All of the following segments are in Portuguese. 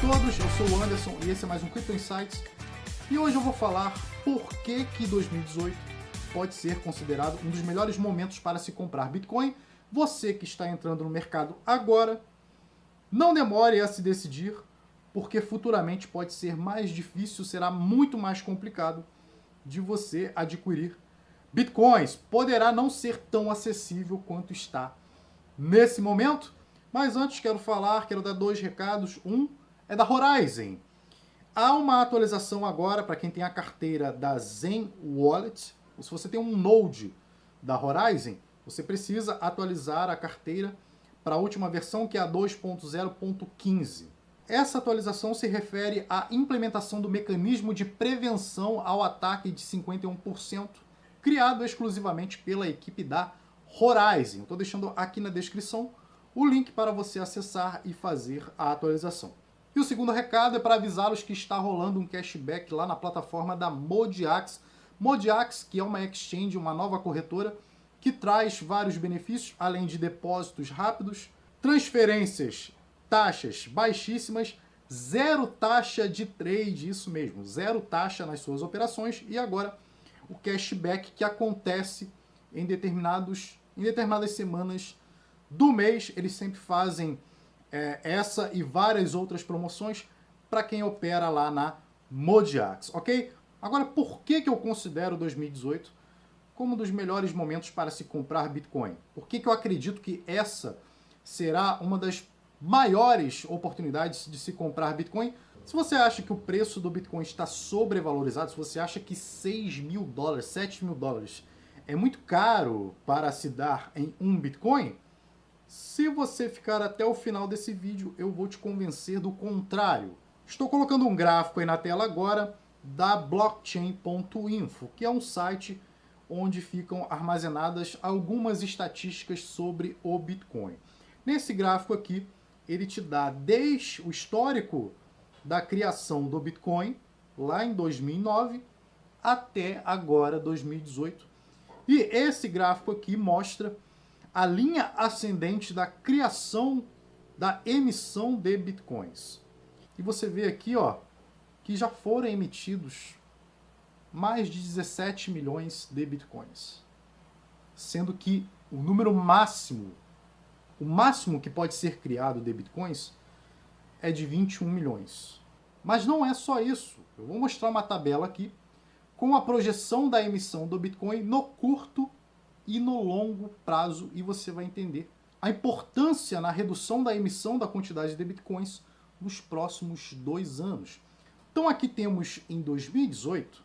todos, eu sou o Anderson e esse é mais um Crypto Insights. E hoje eu vou falar por que 2018 pode ser considerado um dos melhores momentos para se comprar Bitcoin. Você que está entrando no mercado agora, não demore a se decidir, porque futuramente pode ser mais difícil, será muito mais complicado de você adquirir Bitcoins. Poderá não ser tão acessível quanto está nesse momento, mas antes quero dar dois recados. Um é da Horizen. Há uma atualização agora para quem tem a carteira da Zen Wallet. Se você tem um Node da Horizen, você precisa atualizar a carteira para a última versão, que é a 2.0.15. Essa atualização se refere à implementação do mecanismo de prevenção ao ataque de 51%, criado exclusivamente pela equipe da Horizen. Estou deixando aqui na descrição o link para você acessar e fazer a atualização. E o segundo recado é para avisá-los que está rolando um cashback lá na plataforma da Modiax. Modiax, que é uma exchange, uma nova corretora, que traz vários benefícios, além de depósitos rápidos, transferências, taxas baixíssimas, zero taxa de trade, isso mesmo, zero taxa nas suas operações, e agora o cashback que acontece em determinadas semanas do mês. Eles sempre fazem essa e várias outras promoções para quem opera lá na Modiax, ok? Agora, por que eu considero 2018 como um dos melhores momentos para se comprar Bitcoin? Por que eu acredito que essa será uma das maiores oportunidades de se comprar Bitcoin? Se você acha que o preço do Bitcoin está sobrevalorizado, se você acha que $6.000, $7.000 é muito caro para se dar em um Bitcoin, se você ficar até o final desse vídeo, eu vou te convencer do contrário. Estou colocando um gráfico aí na tela agora da blockchain.info, que é um site onde ficam armazenadas algumas estatísticas sobre o Bitcoin. Nesse gráfico aqui, ele te dá desde o histórico da criação do Bitcoin, lá em 2009, até agora, 2018. E esse gráfico aqui mostra a linha ascendente da criação, da emissão de Bitcoins. E você vê aqui, ó, que já foram emitidos mais de 17 milhões de Bitcoins. Sendo que o número máximo, o máximo que pode ser criado de Bitcoins é de 21 milhões. Mas não é só isso. Eu vou mostrar uma tabela aqui com a projeção da emissão do Bitcoin no curto e no longo prazo, e você vai entender a importância na redução da emissão da quantidade de Bitcoins nos próximos 2 anos. Então aqui temos em 2018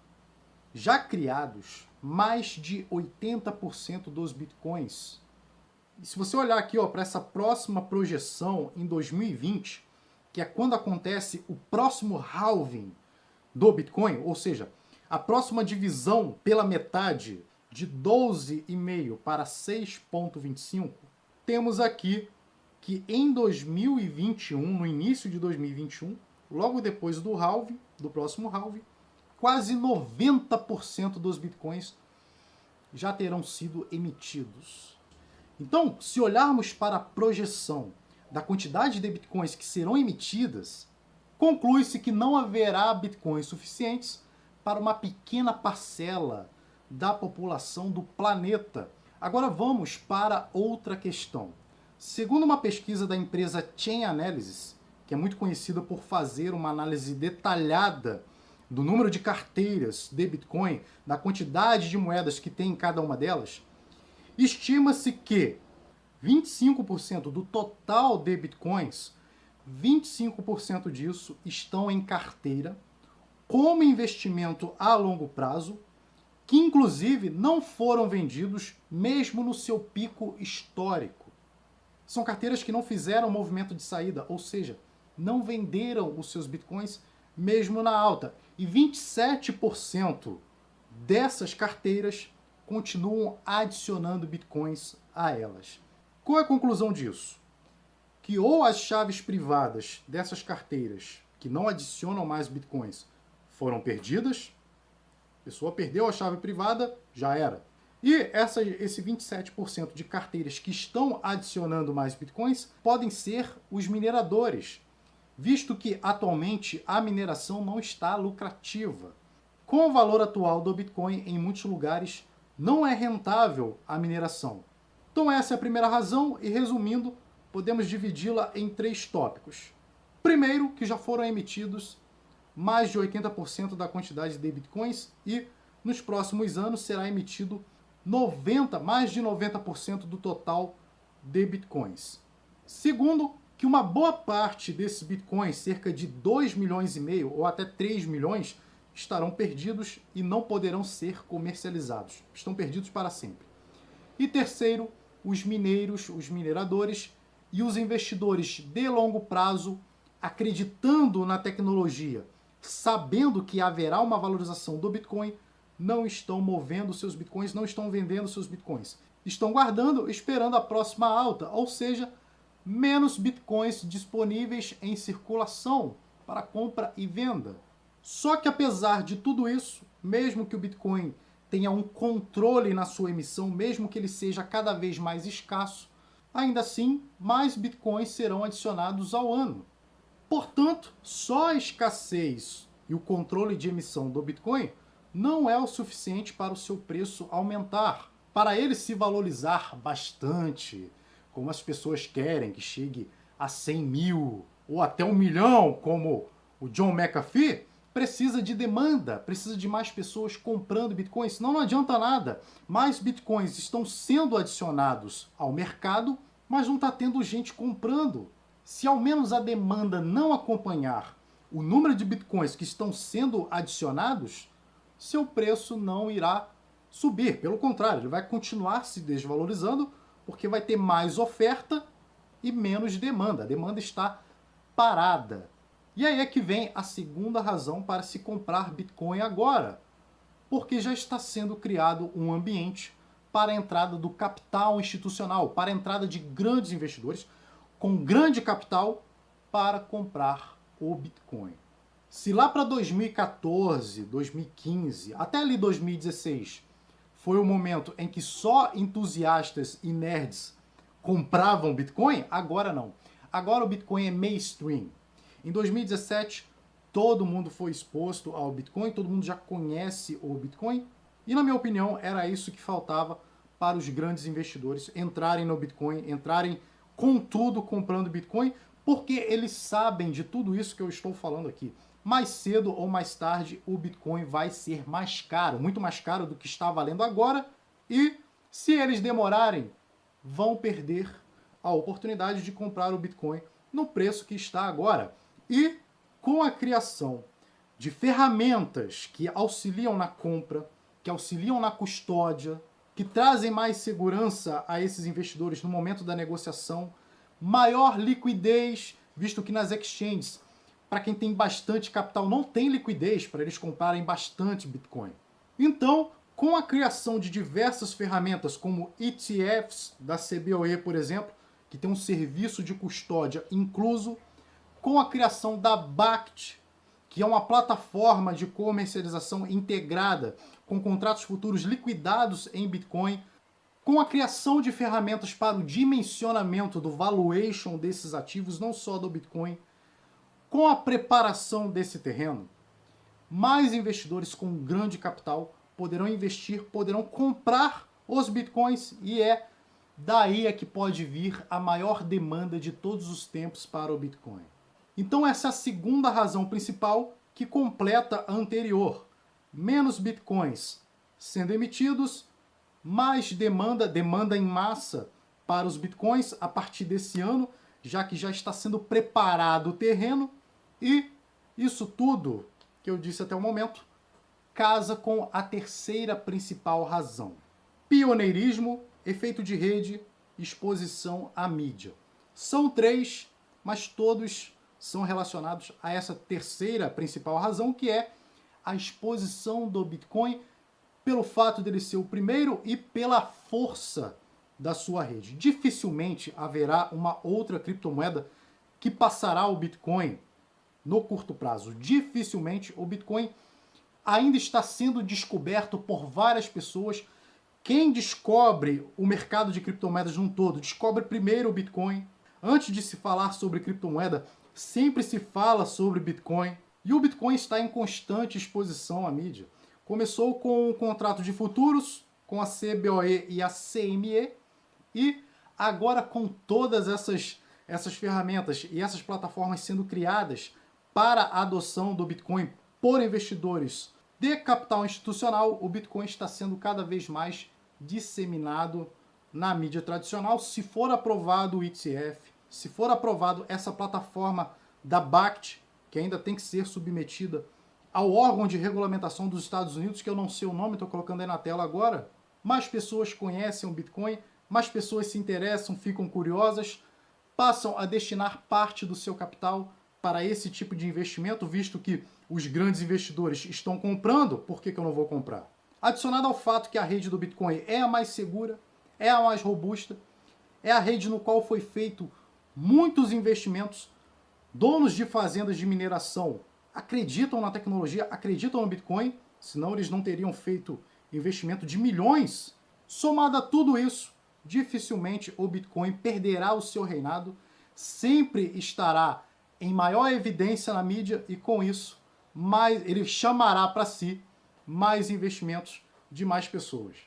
já criados mais de 80% dos Bitcoins. E se você olhar aqui para essa próxima projeção em 2020, que é quando acontece o próximo halving do Bitcoin, ou seja, a próxima divisão pela metade de 12,5 para 6,25, temos aqui que em 2021, no início de 2021, logo depois do halving, do próximo halving, quase 90% dos Bitcoins já terão sido emitidos. Então, se olharmos para a projeção da quantidade de Bitcoins que serão emitidas, conclui-se que não haverá Bitcoins suficientes para uma pequena parcela da população do planeta. Agora vamos para outra questão. Segundo uma pesquisa da empresa Chain Analysis, que é muito conhecida por fazer uma análise detalhada do número de carteiras de Bitcoin, da quantidade de moedas que tem em cada uma delas, estima-se que 25% do total de Bitcoins, 25% disso estão em carteira, como investimento a longo prazo, que inclusive não foram vendidos mesmo no seu pico histórico. São carteiras que não fizeram movimento de saída, ou seja, não venderam os seus Bitcoins mesmo na alta. E 27% dessas carteiras continuam adicionando Bitcoins a elas. Qual é a conclusão disso? Que ou as chaves privadas dessas carteiras que não adicionam mais Bitcoins foram perdidas, a pessoa perdeu a chave privada, já era. E esse 27% de carteiras que estão adicionando mais Bitcoins podem ser os mineradores. visto que atualmente a mineração não está lucrativa. Com o valor atual do Bitcoin, em muitos lugares não é rentável a mineração. Então essa é a primeira razão e, resumindo, podemos dividi-la em 3 tópicos. Primeiro, que já foram emitidos mais de 80% da quantidade de Bitcoins e nos próximos anos será emitido mais de 90% do total de Bitcoins. Segundo, que uma boa parte desses Bitcoins, cerca de 2,5 milhões ou até 3 milhões, estarão perdidos e não poderão ser comercializados. Estão perdidos para sempre. E terceiro, os mineiros, os mineradores e os investidores de longo prazo, acreditando na tecnologia, sabendo que haverá uma valorização do Bitcoin, não estão movendo seus Bitcoins, não estão vendendo seus Bitcoins. Estão guardando, esperando a próxima alta, ou seja, menos Bitcoins disponíveis em circulação para compra e venda. Só que apesar de tudo isso, mesmo que o Bitcoin tenha um controle na sua emissão, mesmo que ele seja cada vez mais escasso, ainda assim, mais Bitcoins serão adicionados ao ano. Portanto, só a escassez e o controle de emissão do Bitcoin não é o suficiente para o seu preço aumentar, para ele se valorizar bastante, como as pessoas querem, que chegue a 100 mil ou até 1 milhão, como o John McAfee. Precisa de demanda, precisa de mais pessoas comprando Bitcoins, senão não adianta nada. Mais Bitcoins estão sendo adicionados ao mercado, mas não está tendo gente comprando. Se ao menos a demanda não acompanhar o número de Bitcoins que estão sendo adicionados, seu preço não irá subir. Pelo contrário, ele vai continuar se desvalorizando, porque vai ter mais oferta e menos demanda. A demanda está parada. E aí é que vem a segunda razão para se comprar Bitcoin agora, porque já está sendo criado um ambiente para a entrada do capital institucional, para a entrada de grandes investidores com grande capital para comprar o Bitcoin. Se lá para 2014, 2015, até ali 2016, foi o momento em que só entusiastas e nerds compravam Bitcoin, agora não. Agora o Bitcoin é mainstream. Em 2017, todo mundo foi exposto ao Bitcoin, todo mundo já conhece o Bitcoin, e na minha opinião era isso que faltava para os grandes investidores entrarem no Bitcoin, entrarem com tudo comprando Bitcoin, porque eles sabem de tudo isso que eu estou falando aqui. Mais cedo ou mais tarde o Bitcoin vai ser mais caro, muito mais caro do que está valendo agora, e se eles demorarem, vão perder a oportunidade de comprar o Bitcoin no preço que está agora. E com a criação de ferramentas que auxiliam na compra, que auxiliam na custódia, que trazem mais segurança a esses investidores no momento da negociação, maior liquidez, visto que nas exchanges, para quem tem bastante capital, não tem liquidez para eles comprarem bastante Bitcoin. Então, com a criação de diversas ferramentas, como ETFs da CBOE, por exemplo, que tem um serviço de custódia incluso, com a criação da BACT, que é uma plataforma de comercialização integrada com contratos futuros liquidados em Bitcoin, com a criação de ferramentas para o dimensionamento do valuation desses ativos, não só do Bitcoin, com a preparação desse terreno, mais investidores com grande capital poderão investir, poderão comprar os Bitcoins, e é daí é que pode vir a maior demanda de todos os tempos para o Bitcoin. Então essa é a segunda razão principal que completa a anterior. Menos Bitcoins sendo emitidos, mais demanda em massa para os Bitcoins a partir desse ano, já que já está sendo preparado o terreno, e isso tudo que eu disse até o momento casa com a terceira principal razão. Pioneirismo, efeito de rede, exposição à mídia. São 3, mas todos são relacionados a essa terceira principal razão, que é a exposição do Bitcoin pelo fato dele ser o primeiro e pela força da sua rede. Dificilmente haverá uma outra criptomoeda que passará o Bitcoin no curto prazo. Dificilmente. O Bitcoin ainda está sendo descoberto por várias pessoas. Quem descobre o mercado de criptomoedas num todo, descobre primeiro o Bitcoin. Antes de se falar sobre criptomoeda, sempre se fala sobre Bitcoin e o Bitcoin está em constante exposição à mídia. Começou com o contrato de futuros, com a CBOE e a CME, e agora com todas essas ferramentas e essas plataformas sendo criadas para a adoção do Bitcoin por investidores de capital institucional, o Bitcoin está sendo cada vez mais disseminado na mídia tradicional. Se for aprovado o ETF, se for aprovado essa plataforma da BACT, que ainda tem que ser submetida ao órgão de regulamentação dos Estados Unidos, que eu não sei o nome, estou colocando aí na tela agora, mais pessoas conhecem o Bitcoin, mais pessoas se interessam, ficam curiosas, passam a destinar parte do seu capital para esse tipo de investimento, visto que os grandes investidores estão comprando, por que eu não vou comprar? Adicionado ao fato que a rede do Bitcoin é a mais segura, é a mais robusta, é a rede no qual foi feito muitos investimentos, donos de fazendas de mineração acreditam na tecnologia, acreditam no Bitcoin, senão eles não teriam feito investimento de milhões. Somado a tudo isso, dificilmente o Bitcoin perderá o seu reinado, sempre estará em maior evidência na mídia e com isso ele chamará para si mais investimentos de mais pessoas.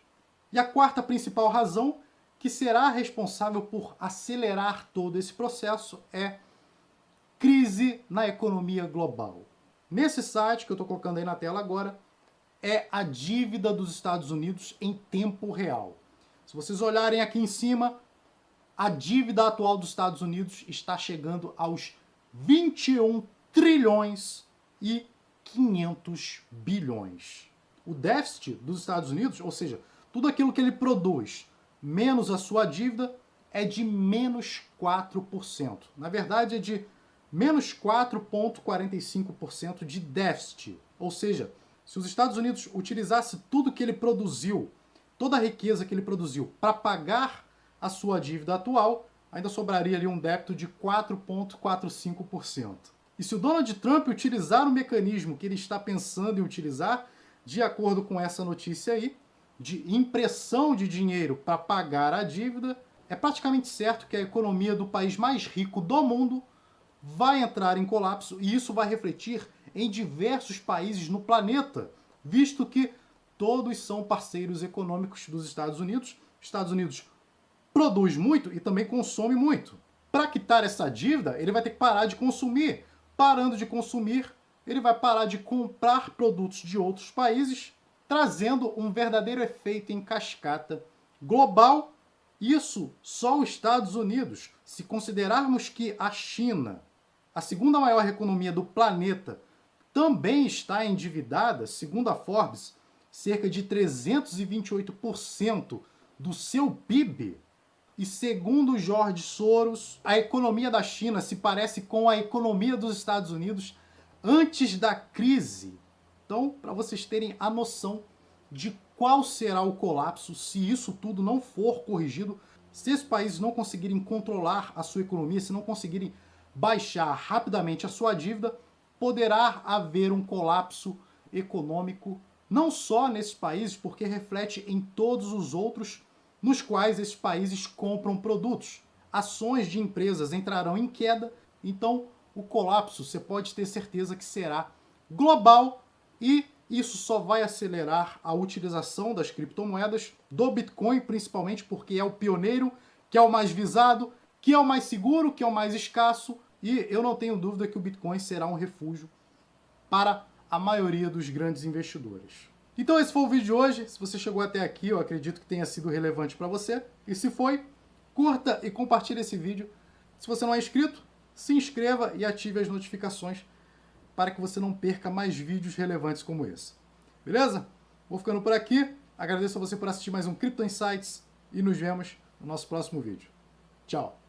E a quarta principal razão que será responsável por acelerar todo esse processo é crise na economia global. Nesse site que eu estou colocando aí na tela agora, é a dívida dos Estados Unidos em tempo real. Se vocês olharem aqui em cima, a dívida atual dos Estados Unidos está chegando aos 21 trilhões e 500 bilhões. O déficit dos Estados Unidos, ou seja, tudo aquilo que ele produz, menos a sua dívida, é de menos 4%. Na verdade, é de menos 4,45% de déficit. Ou seja, se os Estados Unidos utilizasse tudo que ele produziu, toda a riqueza que ele produziu, para pagar a sua dívida atual, ainda sobraria ali um débito de 4,45%. E se o Donald Trump utilizar o mecanismo que ele está pensando em utilizar, de acordo com essa notícia aí, de impressão de dinheiro para pagar a dívida, é praticamente certo que a economia do país mais rico do mundo vai entrar em colapso e isso vai refletir em diversos países no planeta, visto que todos são parceiros econômicos dos Estados Unidos. Os Estados Unidos produz muito e também consome muito. Para quitar essa dívida, ele vai ter que parar de consumir. Parando de consumir, ele vai parar de comprar produtos de outros países, trazendo um verdadeiro efeito em cascata global. Isso só os Estados Unidos. Se considerarmos que a China, a segunda maior economia do planeta, também está endividada, segundo a Forbes, cerca de 328% do seu PIB. E segundo George Soros, a economia da China se parece com a economia dos Estados Unidos antes da crise. Então, para vocês terem a noção de qual será o colapso se isso tudo não for corrigido, se esses países não conseguirem controlar a sua economia, se não conseguirem baixar rapidamente a sua dívida, poderá haver um colapso econômico, não só nesses países, porque reflete em todos os outros nos quais esses países compram produtos. Ações de empresas entrarão em queda, então o colapso, você pode ter certeza que será global e isso só vai acelerar a utilização das criptomoedas, do Bitcoin principalmente, porque é o pioneiro, que é o mais visado, que é o mais seguro, que é o mais escasso, e eu não tenho dúvida que o Bitcoin será um refúgio para a maioria dos grandes investidores. Então esse foi o vídeo de hoje. Se você chegou até aqui, eu acredito que tenha sido relevante para você. E se foi, curta e compartilhe esse vídeo. Se você não é inscrito, se inscreva e ative as notificações para que você não perca mais vídeos relevantes como esse. Beleza? Vou ficando por aqui. Agradeço a você por assistir mais um Crypto Insights e nos vemos no nosso próximo vídeo. Tchau!